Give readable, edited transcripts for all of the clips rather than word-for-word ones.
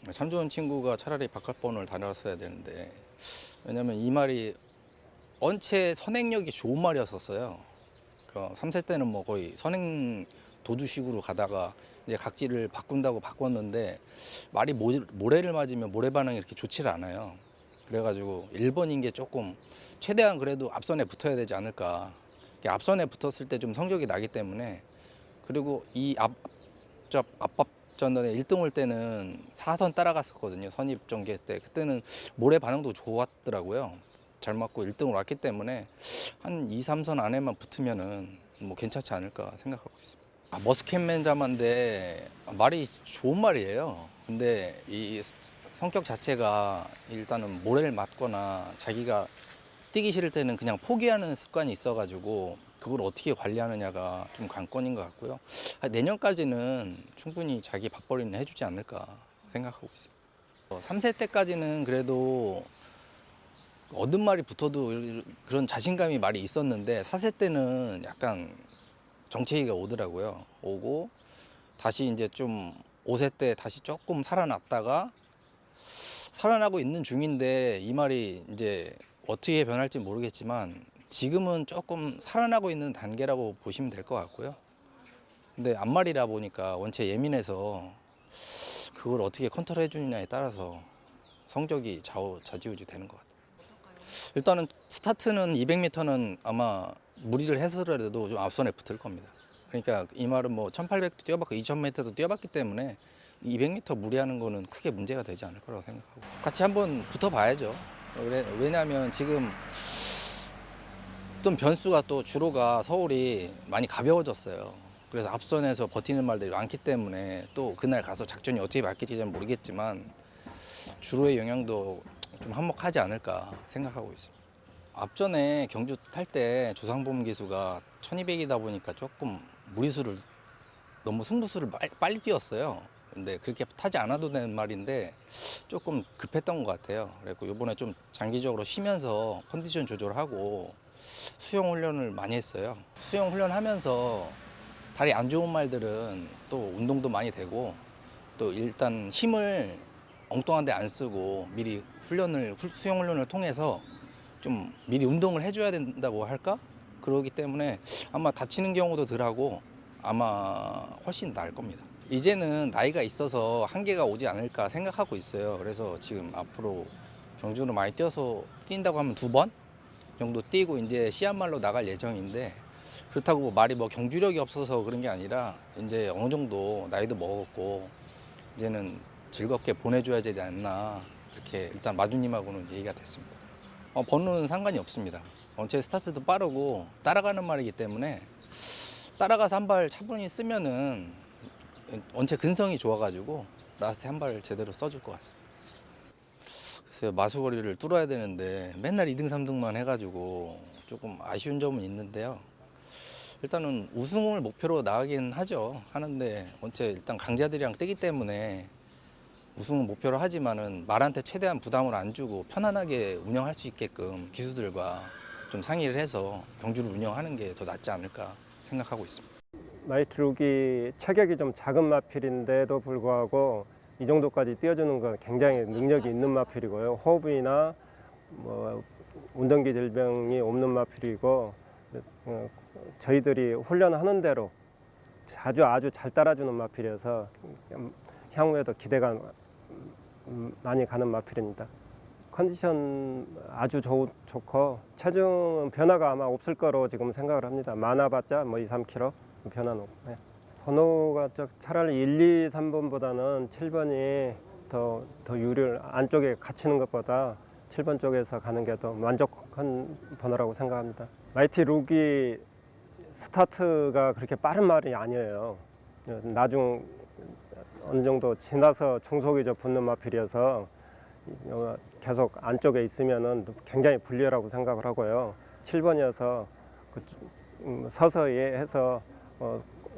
참 좋은 친구가 차라리 바깥번호를 다녔어야 되는데, 왜냐면 이 말이 언체 선행력이 좋은 말이었었어요. 3세 때는 뭐 거의 선행 도주식으로 가다가 이제 각지를 바꾼다고 바꿨는데, 말이 모래를 맞으면 모래 반응이 이렇게 좋지를 않아요. 그래가지고 1번인 게 조금 최대한 그래도 앞선에 붙어야 되지 않을까. 앞선에 붙었을 때 좀 성적이 나기 때문에. 그리고 이 앞전에 1등 올 때는 4선 따라갔었거든요. 선입 전개 때. 그때는 모래 반응도 좋았더라고요. 잘 맞고 1등으로 왔기 때문에 한 2, 3선 안에만 붙으면은 뭐 괜찮지 않을까 생각하고 있습니다. 머스켓맨 자만데 말이 좋은 말이에요. 근데 이 성격 자체가 일단은 모래를 맞거나 자기가 뛰기 싫을 때는 그냥 포기하는 습관이 있어가지고 그걸 어떻게 관리하느냐가 좀 관건인 것 같고요. 내년까지는 충분히 자기 밥벌이는 해주지 않을까 생각하고 있습니다. 3세 때까지는 그래도 얻은 말이 붙어도 그런 자신감이 말이 있었는데 4세 때는 약간 정체기가 오더라고요. 오고 다시 이제 좀 5세 때 다시 조금 살아났다가 살아나고 있는 중인데, 이 말이 이제 어떻게 변할지 모르겠지만 지금은 조금 살아나고 있는 단계라고 보시면 될 것 같고요. 근데 앞말이라 보니까 원체 예민해서 그걸 어떻게 컨트롤 해주느냐에 따라서 성적이 좌지우지 되는 것 같아요. 일단은 스타트는 200m는 아마 무리를 해서라도 좀 앞선에 붙을 겁니다. 그러니까 이 말은 뭐 1800도 뛰어봤고 2000m도 뛰어봤기 때문에 200m 무리하는 거는 크게 문제가 되지 않을 거라고 생각하고 같이 한번 붙어봐야죠. 왜냐하면 지금 좀 변수가 또 주로가 서울이 많이 가벼워졌어요. 그래서 앞선에서 버티는 말들이 많기 때문에 또 그날 가서 작전이 어떻게 바뀔지 잘 모르겠지만 주로의 영향도 좀 한몫하지 않을까 생각하고 있습니다. 앞전에 경주 탈 때 조상범 기수가 1200이다 보니까 조금 무리수를 너무 승부수를 빨리 뛰었어요. 근데 그렇게 타지 않아도 되는 말인데 조금 급했던 것 같아요. 그래서 이번에 좀 장기적으로 쉬면서 컨디션 조절하고 수영 훈련을 많이 했어요. 수영 훈련하면서 다리 안 좋은 말들은 또 운동도 많이 되고, 또 일단 힘을 엉뚱한 데 안 쓰고 미리 수영 훈련을 통해서 좀 미리 운동을 해줘야 된다고 할까? 그러기 때문에 아마 다치는 경우도 덜하고 아마 훨씬 나을 겁니다. 이제는 나이가 있어서 한계가 오지 않을까 생각하고 있어요. 그래서 지금 앞으로 경주를 많이 뛴다고 하면 2번 정도 뛰고 이제 시합말로 나갈 예정인데, 그렇다고 말이 뭐 경주력이 없어서 그런 게 아니라 이제 어느 정도 나이도 먹었고 이제는 즐겁게 보내줘야 되지 않나, 이렇게 일단 마주님하고는 얘기가 됐습니다. 번호는 상관이 없습니다. 제 스타트도 빠르고 따라가는 말이기 때문에 따라가서 한 발 차분히 쓰면은 원체 근성이 좋아가지고 라스트 한 발 제대로 써줄 것 같습니다. 글쎄요, 마수거리를 뚫어야 되는데 맨날 2등 3등만 해가지고 조금 아쉬운 점은 있는데요. 일단은 우승을 목표로 나가긴 하는데 원체 일단 강자들이랑 뛰기 때문에 우승을 목표로 하지만은 말한테 최대한 부담을 안 주고 편안하게 운영할 수 있게끔 기수들과 좀 상의를 해서 경주를 운영하는 게 더 낫지 않을까 생각하고 있습니다. 마이트룩이 체격이 좀 작은 마필인데도 불구하고 이 정도까지 뛰어주는 건 굉장히 능력이 있는 마필이고요. 호흡이나 뭐 운동기 질병이 없는 마필이고, 저희들이 훈련하는 대로 아주 잘 따라주는 마필이어서 향후에도 기대가 많이 가는 마필입니다. 컨디션 아주 좋고 체중 변화가 아마 없을 거로 지금 생각을 합니다. 많아봤자 뭐 2, 3kg 변화는 없고. 네. 번호가 차라리 1, 2, 3번보다는 7번이 더 유리를 안쪽에 갇히는 것보다 7번 쪽에서 가는 게 더 만족한 번호라고 생각합니다. 마이티 룩이 스타트가 그렇게 빠른 말이 아니에요. 나중 어느 정도 지나서 중속이 붙는 마필이어서 계속 안쪽에 있으면은 굉장히 불리하다고 생각을 하고요. 7번이어서 서서히 해서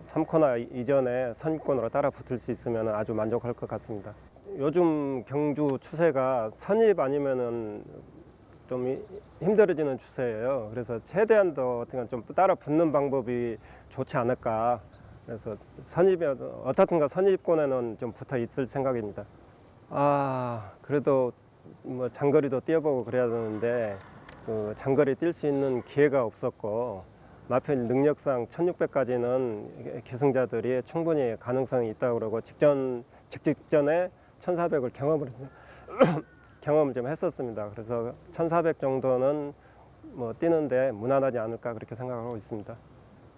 3코너 이전에 선입권으로 따라 붙을 수 있으면 아주 만족할 것 같습니다. 요즘 경주 추세가 선입 아니면은 좀 힘들어지는 추세예요. 그래서 최대한 더 어떻게 좀 따라 붙는 방법이 좋지 않을까. 그래서 어떻든가 선입권에는 좀 붙어 있을 생각입니다. 그래도 뭐 장거리도 뛰어보고 그래야 되는데 그 장거리 뛸 수 있는 기회가 없었고 마필 능력상 1600까지는 기승자들이 충분히 가능성이 있다고 그러고 직전에 1400을 경험을 좀 했었습니다. 그래서 1400 정도는 뭐 뛰는데 무난하지 않을까 그렇게 생각하고 있습니다.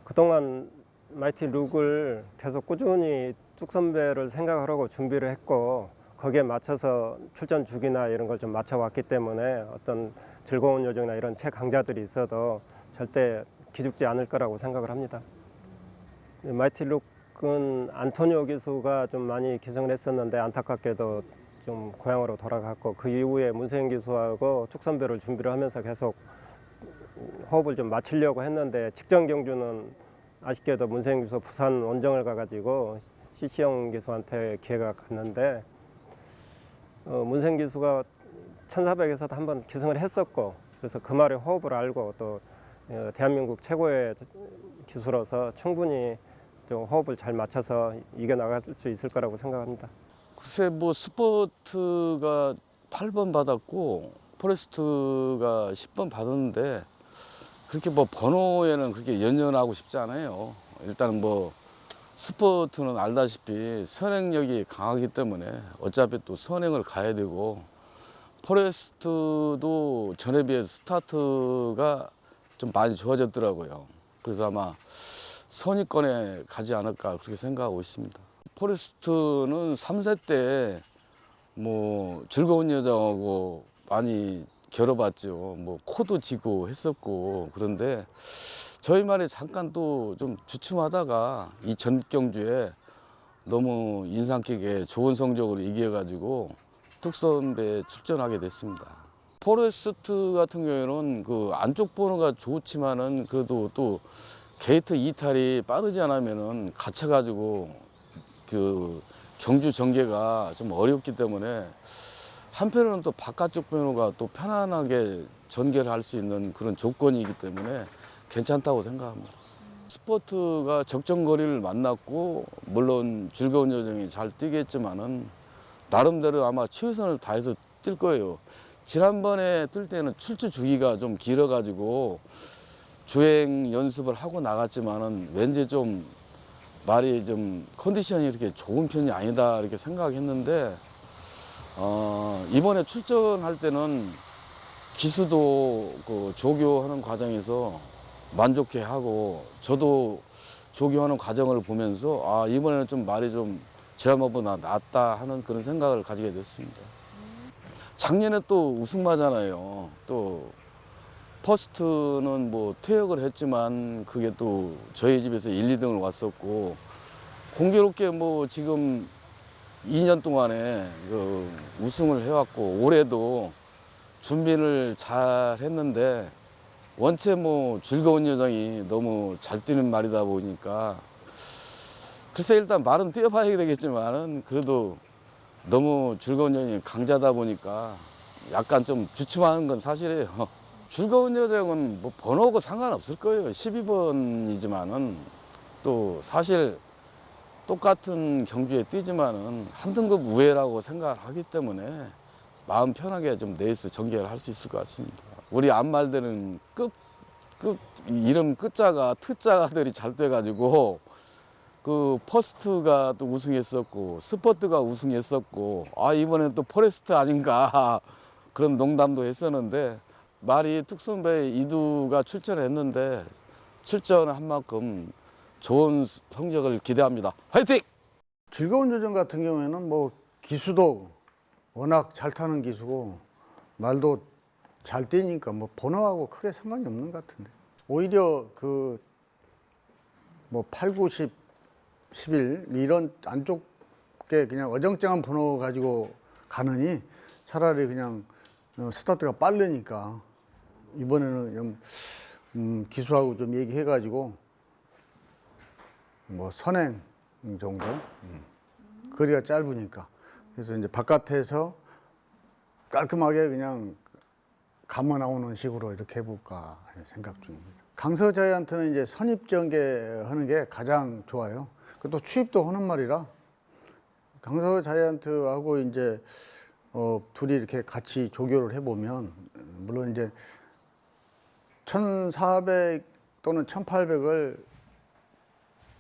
그동안 마이티 룩을 계속 꾸준히 뚝선배를 생각하려고 준비를 했고 거기에 맞춰서 출전 주기나 이런 걸 좀 맞춰왔기 때문에 어떤 즐거운 요정이나 이런 최강자들이 있어도 절대 기죽지 않을 거라고 생각을 합니다. 마이티 룩은 안토니오 기수가 좀 많이 기승을 했었는데 안타깝게도 좀 고향으로 돌아갔고 그 이후에 문세영 기수하고 툭선배를 준비를 하면서 계속 호흡을 좀 맞추려고 했는데 직전 경주는 아쉽게도 문세영 기수 부산 원정을 가가지고 CC형 기수한테 기회가 갔는데 문세영 기수가 1400에서도 한번 기승을 했었고 그래서 그 말에 호흡을 알고 또 대한민국 최고의 기수로서 충분히 좀 호흡을 잘 맞춰서 이겨나갈 수 있을 거라고 생각합니다. 글쎄 뭐 스포트가 8번 받았고 포레스트가 10번 받았는데 그렇게 뭐 번호에는 그렇게 연연하고 싶지 않아요. 일단 뭐 스포트는 알다시피 선행력이 강하기 때문에 어차피 또 선행을 가야 되고 포레스트도 전에 비해 스타트가 좀 많이 좋아졌더라고요. 그래서 아마 선입권에 가지 않을까 그렇게 생각하고 있습니다. 포레스트는 3세 때 뭐 즐거운 여자하고 많이 겨뤄봤죠. 뭐 코도 지고 했었고 그런데 저희 말에 잠깐 또 좀 주춤하다가 이 전 경주에 너무 인상 깊게 좋은 성적으로 이겨가지고 뚝선배에 출전하게 됐습니다. 포레스트 같은 경우에는 그 안쪽 번호가 좋지만은 그래도 또 게이트 이탈이 빠르지 않으면은 갇혀가지고 그 경주 전개가 좀 어렵기 때문에 한편으로는 또 바깥쪽 번호가 또 편안하게 전개를 할 수 있는 그런 조건이기 때문에 괜찮다고 생각합니다. 스포트가 적정 거리를 만났고 물론 즐거운 여정이 잘 뛰겠지만은 나름대로 아마 최선을 다해서 뛸 거예요. 지난번에 뛸 때는 출주 주기가 좀 길어가지고 주행 연습을 하고 나갔지만은 왠지 좀 말이 좀 컨디션이 이렇게 좋은 편이 아니다 이렇게 생각했는데 이번에 출전할 때는 기수도 그 조교하는 과정에서 만족해 하고 저도 조교하는 과정을 보면서 이번에는 좀 말이 좀 지난번보다 낫다 하는 그런 생각을 가지게 됐습니다. 작년에 또 우승마잖아요. 또 퍼스트는 뭐 퇴역을 했지만 그게 또 저희 집에서 1, 2등을 왔었고 공교롭게 뭐 지금 2년 동안에 그 우승을 해왔고 올해도 준비를 잘 했는데 원체 뭐 즐거운 여정이 너무 잘 뛰는 말이다 보니까 글쎄 일단 말은 뛰어봐야 되겠지만은 그래도 너무 즐거운 여정이 강자다 보니까 약간 좀 주춤하는 건 사실이에요. 즐거운 여정은 뭐 번호하고 상관없을 거예요. 12번이지만은 또 사실 똑같은 경주에 뛰지만은 한 등급 우회라고 생각을 하기 때문에 마음 편하게 좀 레이스 전개를 할 수 있을 것 같습니다. 우리 앞말들은 이름 끝자가 트자가들이 잘 돼가지고 그 퍼스트가 또 우승했었고 스포트가 우승했었고 이번엔 또 포레스트 아닌가 그런 농담도 했었는데 말이 뚝선배 이두가 출전했는데 출전한 만큼 좋은 성적을 기대합니다. 화이팅! 즐거운 여정 같은 경우에는 뭐 기수도 워낙 잘 타는 기수고 말도 잘 뛰니까 뭐 번호하고 크게 상관이 없는 것 같은데 오히려 그 뭐 8, 9, 10, 11 이런 안쪽에 그냥 어정쩡한 번호 가지고 가느니 차라리 그냥 스타트가 빠르니까 이번에는 좀 기수하고 좀 얘기해가지고 뭐 선행 정도 거리가 짧으니까 그래서 이제 바깥에서 깔끔하게 그냥 감아 나오는 식으로 이렇게 해볼까 생각 중입니다. 강서자이언트는 이제 선입전개 하는 게 가장 좋아요. 또 추입도 하는 말이라 강서 자이언트하고 이제 둘이 이렇게 같이 조교를 해보면 물론 이제 1400 또는 1800을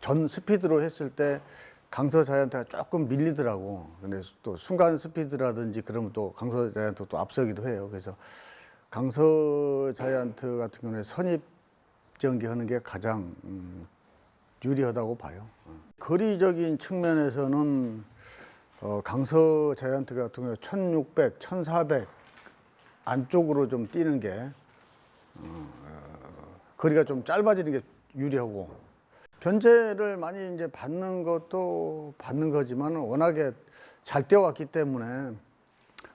전 스피드로 했을 때 강서 자이언트가 조금 밀리더라고. 근데 또 순간 스피드라든지 그러면 또 강서 자이언트가 또 앞서기도 해요. 그래서 강서 자이언트 같은 경우에 선입 전개하는 게 가장 유리하다고 봐요. 거리적인 측면에서는 강서 자이언트 같은 경우에 1600, 1400 안쪽으로 좀 뛰는 게 거리가 좀 짧아지는 게 유리하고, 견제를 많이 이제 받는 것도 받는 거지만 워낙에 잘 뛰어왔기 때문에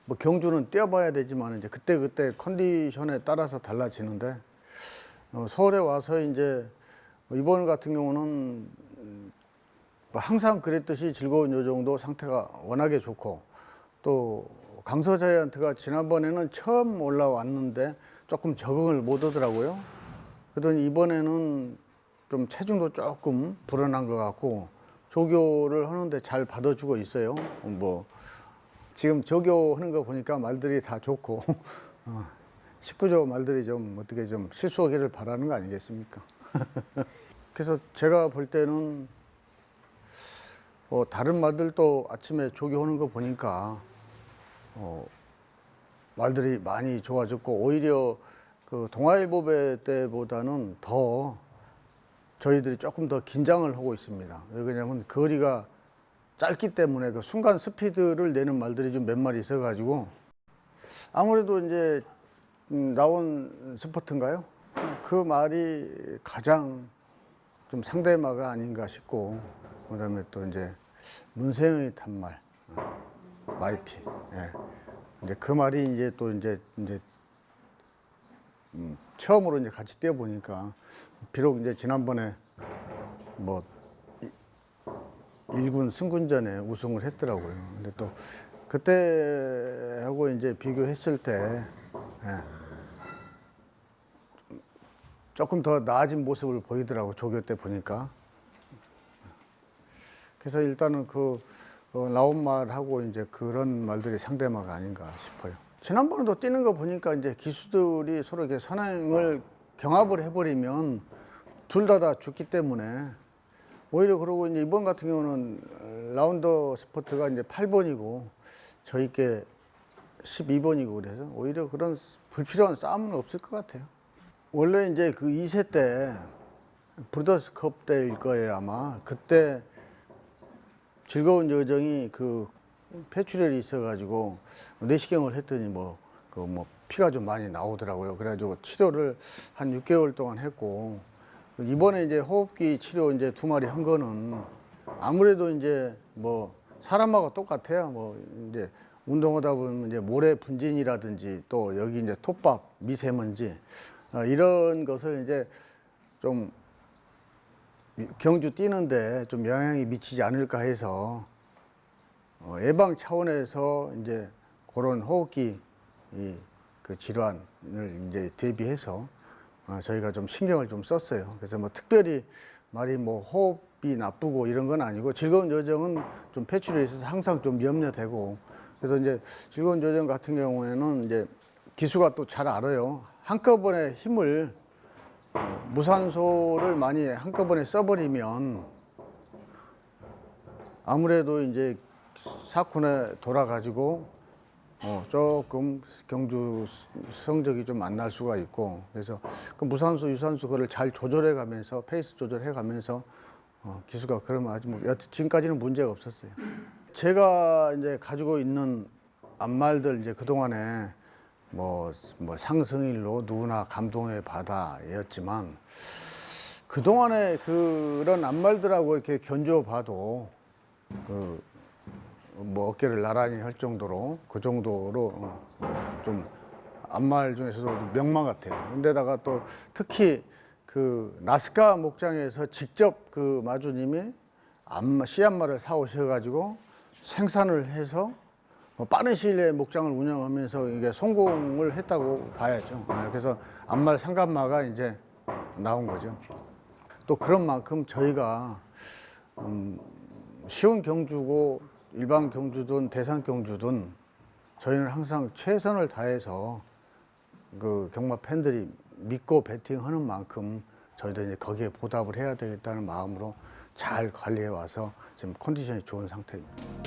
뭐 경주는 뛰어봐야 되지만 이제 그때 컨디션에 따라서 달라지는데, 서울에 와서 이제 이번 같은 경우는 뭐 항상 그랬듯이 즐거운 요정도 상태가 워낙에 좋고, 또 강서 자이언트가 지난번에는 처음 올라왔는데 조금 적응을 못 하더라고요. 그러더니 이번에는 좀 체중도 조금 불어난 것 같고 조교를 하는데 잘 받아주고 있어요. 뭐 지금 조교하는 거 보니까 말들이 다 좋고 식구조 말들이 좀 어떻게 좀 실수하기를 바라는 거 아니겠습니까? 그래서 제가 볼 때는 다른 말들도 아침에 조교하는 거 보니까 말들이 많이 좋아졌고, 오히려 그 동아일보배 때보다는 더 저희들이 조금 더 긴장을 하고 있습니다. 왜 그러냐면 거리가 짧기 때문에 그 순간 스피드를 내는 말들이 좀 몇 마리 있어가지고, 아무래도 이제 나온 스포츠인가요? 그 말이 가장 좀 상대마가 아닌가 싶고, 그다음에 또 이제 문세영이 탄 말, 마이티. 예. 이제 그 말이 이제 또 이제 처음으로 이제 같이 뛰어보니까, 비록 이제 지난번에 뭐 1군 승군전에 우승을 했더라고요. 근데 또 그때하고 이제 비교했을 때 조금 더 나아진 모습을 보이더라고, 조교 때 보니까. 그래서 일단은 나온 말하고 이제 그런 말들이 상대마가 아닌가 싶어요. 지난번에도 뛰는 거 보니까 이제 기수들이 서로 이렇게 선행을 경합을 해버리면 둘 다 죽기 때문에, 오히려 그러고 이제 이번 같은 경우는 라운더 스포츠가 이제 8번이고 저희께 12번이고 그래서 오히려 그런 불필요한 싸움은 없을 것 같아요. 원래 이제 그 2세 때 브루더스컵 때일 거예요, 아마. 그때 즐거운 여정이 그 폐출혈이 있어가지고 내시경을 했더니 피가 좀 많이 나오더라고요. 그래가지고 치료를 한 6개월 동안 했고, 이번에 이제 호흡기 치료 이제 2마리 한 거는 아무래도 이제 뭐 사람하고 똑같아요. 뭐 이제 운동하다 보면 이제 모래 분진이라든지 또 여기 이제 톱밥, 미세먼지 이런 것을 이제 좀 경주 뛰는데 좀 영향이 미치지 않을까 해서 예방 차원에서 이제 그런 호흡기 그 질환을 이제 대비해서 저희가 좀 신경을 좀 썼어요. 그래서 뭐 특별히 말이 뭐 호흡이 나쁘고 이런 건 아니고, 즐거운 여정은 좀 폐출혈이 있어서 항상 좀 염려되고, 그래서 이제 즐거운 여정 같은 경우에는 이제 기수가 또 잘 알아요. 한꺼번에 힘을 무산소를 많이 한꺼번에 써버리면 아무래도 이제 사쿠에 돌아가지고 조금 경주 성적이 좀 안 날 수가 있고, 그래서 그 무산소, 유산소 그걸 잘 조절해 가면서 페이스 조절해 가면서 기수가 그러면 아주 뭐 여튼 지금까지는 문제가 없었어요. 제가 이제 가지고 있는 앞말들 이제 그동안에 뭐 상승일로 누구나 감동의 바다였지만, 그동안에 그런 앞말들하고 이렇게 견주어 봐도 뭐 어깨를 나란히 할 정도로 그 정도로 좀 앞말 중에서도 명망 같아요. 근데다가 또 특히 그 나스카 목장에서 직접 그 마주님이 씨앗말을 사오셔가지고 생산을 해서 빠른 시일 내에 목장을 운영하면서 이게 성공을 했다고 봐야죠. 그래서 앞말 상간마가 이제 나온 거죠. 또 그런 만큼 저희가 쉬운 경주고 일반 경주든 대상 경주든 저희는 항상 최선을 다해서 그 경마 팬들이 믿고 배팅하는 만큼 저희도 이제 거기에 보답을 해야 되겠다는 마음으로 잘 관리해 와서 지금 컨디션이 좋은 상태입니다.